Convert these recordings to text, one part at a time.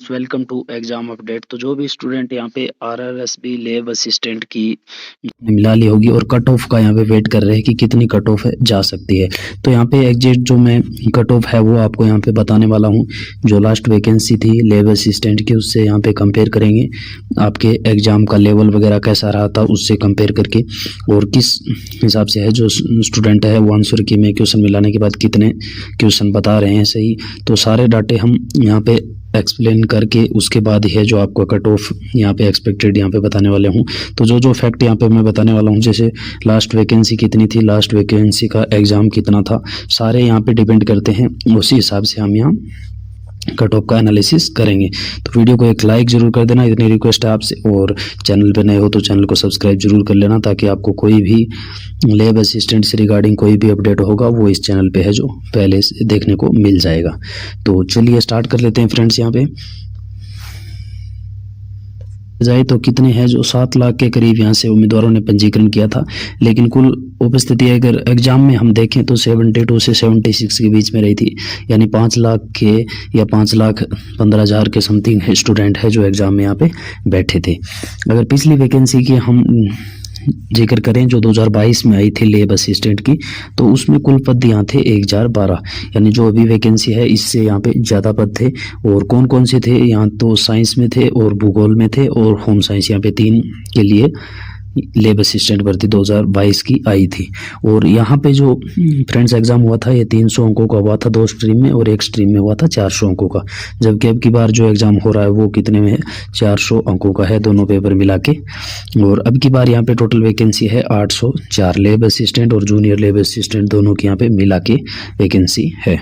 Welcome to exam update. तो जो भी स्टूडेंट यहाँ पे आरआरएसबी लैब असिस्टेंट की मिला ली होगी और कट ऑफ का यहाँ पे वेट कर रहे हैं कि कितनी कट ऑफ जा सकती है, तो यहाँ पे एग्जैक्ट जो मैं कट ऑफ है वो आपको यहाँ पे बताने वाला हूँ। जो लास्ट वैकेंसी थी लैब असिस्टेंट की उससे यहाँ पे कंपेयर करेंगे, आपके एग्जाम का लेवल वगैरह कैसा रहा था उससे कंपेयर करके, और किस हिसाब से है जो स्टूडेंट है वो आंसर की में क्वेश्चन मिलाने के बाद कितने क्वेश्चन बता रहे हैं सही। तो सारे डाटे हम यहाँ पे एक्सप्लेन करके उसके बाद है जो आपका कट ऑफ यहाँ पे एक्सपेक्टेड यहाँ पे बताने वाले हूँ। तो जो फैक्ट यहाँ पे मैं बताने वाला हूँ, जैसे लास्ट वैकेंसी कितनी थी, लास्ट वैकेंसी का एग्ज़ाम कितना था, सारे यहाँ पे डिपेंड करते हैं। उसी हिसाब से हम यहाँ कट ऑफ का एनालिसिस करेंगे। तो वीडियो को एक लाइक जरूर कर देना, इतनी रिक्वेस्ट है आपसे, और चैनल पे नए हो तो चैनल को सब्सक्राइब जरूर कर लेना, ताकि आपको कोई भी लैब असिस्टेंट से रिगार्डिंग कोई भी अपडेट होगा वो इस चैनल पे है जो पहले से देखने को मिल जाएगा। तो चलिए स्टार्ट कर लेते हैं फ्रेंड्स। यहाँ पे जाए तो कितने हैं, जो 7 लाख के करीब यहाँ से उम्मीदवारों ने पंजीकरण किया था, लेकिन कुल उपस्थिति अगर एग्जाम में हम देखें तो 72 से 76 के बीच में रही थी, यानी 5 लाख के या 5,15,000 के समथिंग स्टूडेंट है जो एग्जाम में यहाँ पे बैठे थे। अगर पिछली वैकेंसी की हम जिक्र करें जो 2022 में आई थी लेब असिस्टेंट की, तो उसमें कुल पद यहाँ थे 1012, यानी जो अभी वैकेंसी है इससे यहाँ पे ज़्यादा पद थे। और कौन कौन से थे, यहाँ तो साइंस में थे और भूगोल में थे और होम साइंस, यहाँ पे 3 के लिए लेब असिस्टेंट भर्ती 2022 की आई थी। और यहाँ पे जो फ्रेंड्स एग्जाम हुआ था ये 300 अंकों का हुआ था 2 स्ट्रीम में, और एक स्ट्रीम में हुआ था 400 अंकों का, जबकि अब की बार जो एग्जाम हो रहा है वो कितने में है, 400 अंकों का है दोनों पेपर मिला के। और अब की बार यहाँ पे टोटल वैकेंसी है 804 लेब असिस्टेंट और जूनियर लेब असिस्टेंट दोनों की यहाँ पे मिला के वैकेंसी है।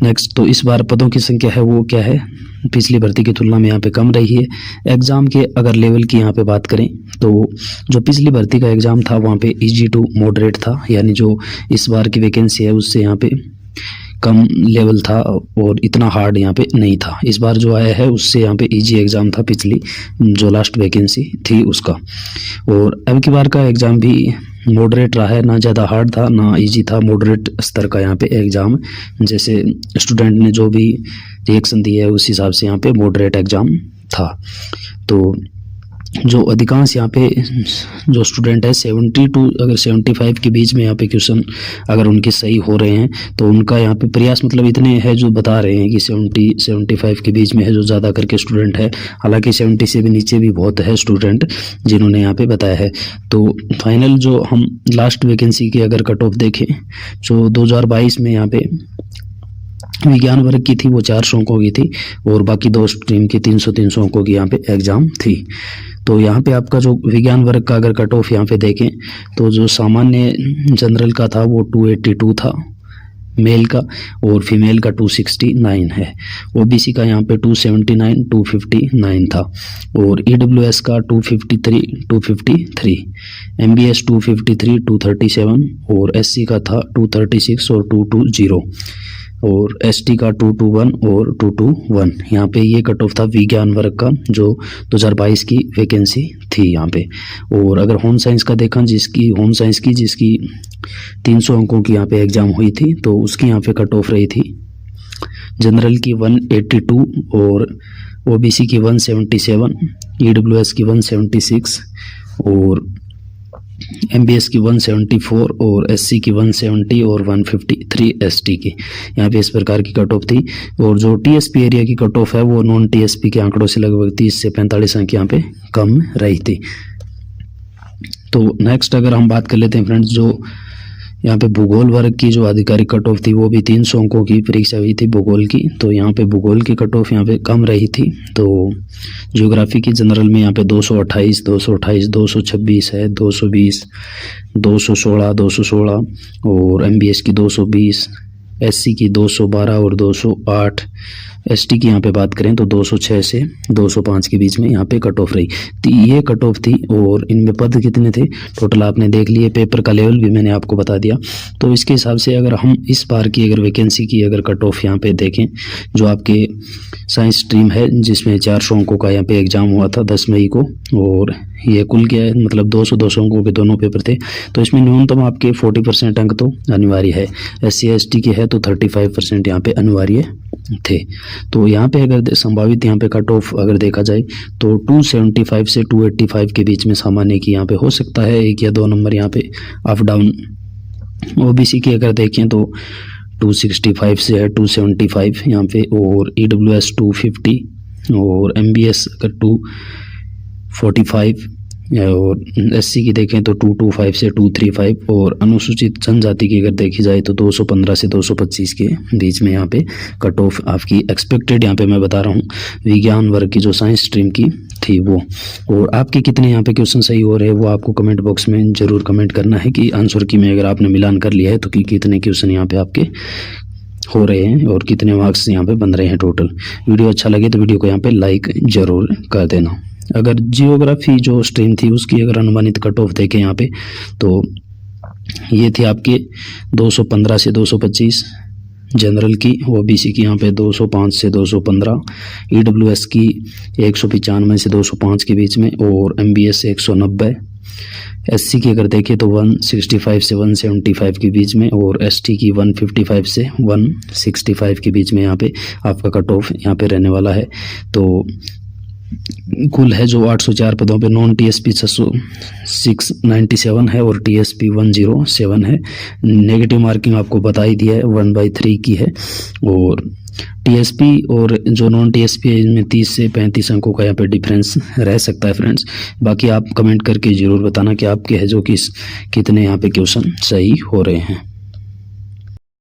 नेक्स्ट, तो इस बार पदों की संख्या है वो क्या है, पिछली भर्ती की तुलना में यहाँ पे कम रही है। एग्ज़ाम के अगर लेवल की यहाँ पे बात करें तो जो पिछली भर्ती का एग्ज़ाम था वहाँ पे इजी टू मॉडरेट था, यानी जो इस बार की वैकेंसी है उससे यहाँ पे कम लेवल था और इतना हार्ड यहाँ पे नहीं था। इस बार जो आया है उससे यहाँ पे इजी एग्ज़ाम था पिछली जो लास्ट वैकेंसी थी उसका। और अब की बार का एग्ज़ाम भी मॉडरेट रहा है, ना ज़्यादा हार्ड था ना इजी था, मॉडरेट स्तर का यहाँ पे एग्ज़ाम, जैसे स्टूडेंट ने जो भी रिएक्शन दिया है उस हिसाब से यहाँ पे मॉडरेट एग्ज़ाम था। तो जो अधिकांश यहाँ पे जो स्टूडेंट है 72 अगर 75 के बीच में यहाँ पे क्वेश्चन अगर उनके सही हो रहे हैं तो उनका यहाँ पे प्रयास मतलब इतने हैं जो बता रहे हैं कि 70-75 के बीच में है जो ज़्यादा करके स्टूडेंट है। हालांकि 70 से भी नीचे भी बहुत है स्टूडेंट जिन्होंने यहाँ पे बताया है। तो फाइनल जो हम लास्ट वैकेंसी की अगर कट ऑफ देखें जो 2022 में यहाँ पे विज्ञान वर्ग की थी वो 400 अंकों की थी, और बाकी 2 स्ट्रीम की 300 अंकों की यहाँ पे एग्ज़ाम थी। तो यहाँ पे आपका जो विज्ञान वर्ग का अगर कट ऑफ यहाँ पे देखें तो जो सामान्य जनरल का था वो 282 था मेल का, और फीमेल का 269 है। ओबीसी का यहाँ पे 279 था, और ईडब्ल्यूएस का 253, एमबीएस 253, 237, और एससी का था 236 और 220, और एसटी का 221 और 221। यहाँ पे ये कट ऑफ था विज्ञान वर्ग का जो 2022 की वैकेंसी थी यहाँ पे। और अगर होम साइंस का देखा, जिसकी 300 अंकों की यहाँ पे एग्ज़ाम हुई थी, तो उसकी यहाँ पे कट ऑफ रही थी जनरल की 182 और ओबीसी की 177, ईडब्ल्यूएस की 176 और एमबीएस की 174 और एससी की 170 और 153 एसटी की, यहाँ पे इस प्रकार की कट ऑफ थी। और जो टीएसपी एरिया की कट ऑफ है वो नॉन टीएसपी के आंकड़ों से लगभग 30 से 45 अंक यहाँ पे कम रही थी। तो नेक्स्ट अगर हम बात कर लेते हैं फ्रेंड्स, जो यहाँ पे भूगोल वर्ग की जो आधिकारिक कट ऑफ थी वो भी 300 अंकों की परीक्षा हुई थी भूगोल की, तो यहाँ पे भूगोल की कट ऑफ यहाँ पे कम रही थी। तो ज्योग्राफी की जनरल में यहाँ पे 228, 226 है, 220, 216 और एमबीएस की 220, एससी की 212 और 208, एसटी की यहाँ पे बात करें तो 206 से 205 के बीच में यहाँ पे कट ऑफ रही। तो ये कट ऑफ थी, और इनमें पद कितने थे टोटल आपने देख लिए, पेपर का लेवल भी मैंने आपको बता दिया। तो इसके हिसाब से अगर हम इस बार की अगर वैकेंसी की अगर कट ऑफ यहाँ पे देखें, जो आपके साइंस स्ट्रीम है जिसमें 400 अंकों का यहाँ पे एग्ज़ाम हुआ था 10 मई को, और ये कुल क्या है मतलब 200 अंकों के दोनों पेपर थे, तो इसमें न्यूनतम आपके 40% अंक तो अनिवार्य है। SC ST के है तो 35% यहाँ पे अनिवार्य थे। तो यहाँ पे अगर संभावित यहाँ पे कट ऑफ अगर देखा जाए तो 275 से 285 के बीच में सामान्य की यहाँ पे हो सकता है, 1 या 2 नंबर यहाँ पे अप डाउन। ओबीसी की अगर देखें तो 265 से है 275 यहाँ पे, और EWS 250 और MBS अगर 245 और SC की देखें तो 225 से 235 और अनुसूचित जनजाति की अगर देखी जाए तो 215 से 225 के बीच में यहाँ पे कट ऑफ आपकी एक्सपेक्टेड यहाँ पे मैं बता रहा हूँ विज्ञान वर्ग की जो साइंस स्ट्रीम की थी वो। और आपके कितने यहाँ पे क्वेश्चन सही हो रहे हैं वो आपको कमेंट बॉक्स में ज़रूर कमेंट करना है कि आंसर की में अगर आपने मिलान कर लिया है तो कि कितने क्वेश्चन यहाँ पे आपके हो रहे हैं और कितने मार्क्स यहाँ पे बन रहे हैं टोटल। वीडियो अच्छा लगे तो वीडियो को यहाँ पे लाइक ज़रूर कर देना। अगर जियोग्राफी जो स्ट्रीम थी उसकी अगर अनुमानित कट ऑफ देखें यहाँ पे तो ये थी आपके 215 से 225 जनरल की, ओबीसी की यहाँ पे 205 से 215, EWS की 195 से 205 के बीच में और MBS 190, SC की अगर देखें तो 165 से 175 के बीच में और ST की 155 से 165 के बीच में यहाँ पे आपका कट ऑफ यहाँ पे रहने वाला है। तो कुल है जो 804 पदों पे नॉन TSP 697 है और TSP 107 है। नेगेटिव मार्किंग आपको बता ही दिया है, 1/3 की है। और TSP और जो नॉन TSP है इनमें 30 से 35 अंकों का यहाँ पे डिफरेंस रह सकता है फ्रेंड्स। बाकी आप कमेंट करके ज़रूर बताना कि आपके है जो कितने यहाँ पे क्वेश्चन सही हो रहे हैं।